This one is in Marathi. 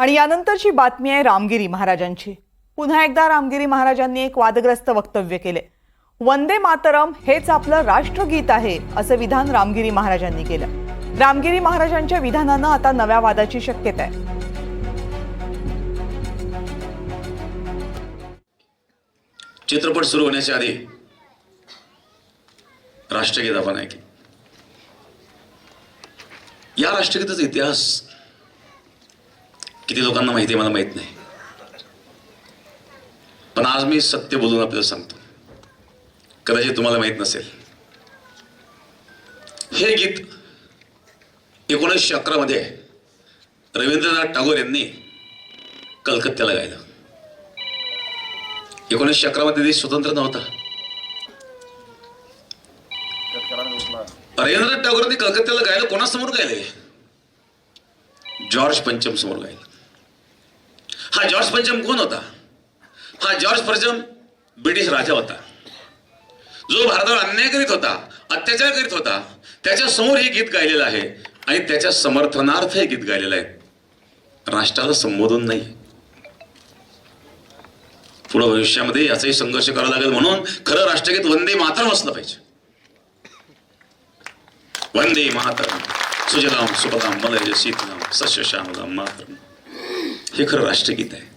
आणि यानंतरची बातमी आहे रामगिरी महाराजांची। पुन्हा एकदा रामगिरी महाराजांनी एक वादग्रस्त वक्तव्य केले। वंदे मातरम हेच आपलं राष्ट्रगीत आहे असं विधान रामगिरी महाराजांनी केलं। रामगिरी महाराजांच्या विधानानं आता नव्या वादाची शक्यता आहे। चित्रपट सुरू होण्याच्या आधी राष्ट्रगीत आपण ऐकलं। या राष्ट्रगीताचा इतिहास किती लोकांना माहिती आहे मला माहित नाही, पण आज मी सत्य बोलून आपल्याला सांगतो, कदाचित तुम्हाला माहित नसेल। हे गीत 1911 मध्ये रवींद्रनाथ टागोर यांनी कलकत्त्याला गायलं। 1911 मध्ये देश स्वतंत्र नव्हता। रवींद्रनाथ टागोरांनी कलकत्त्याला गायलं, कोणासमोर गायले? जॉर्ज पंचम समोर गायलं। हा जॉर्ज पंचम कोण होता? हा जॉर्ज पंचम ब्रिटिश राजा होता, जो भारतावर अन्याय करीत होता, अत्याचार करीत होता। त्याच्या समोर हे गीत गायलेलं आहे आणि त्याच्या समर्थनार्थ हे गीत गायलेलं आहे, राष्ट्राला संबोधून नाही। पुढे भविष्यामध्ये याचाही संघर्ष करावा लागेल, म्हणून खरं राष्ट्रगीत वंदे मातरम असलं पाहिजे। वंदे मातरम सुजलाम सुफलाम मलयज शीतलाम सस्यश्यामलाम मातरम, हे खरं राष्ट्रगीत आहे।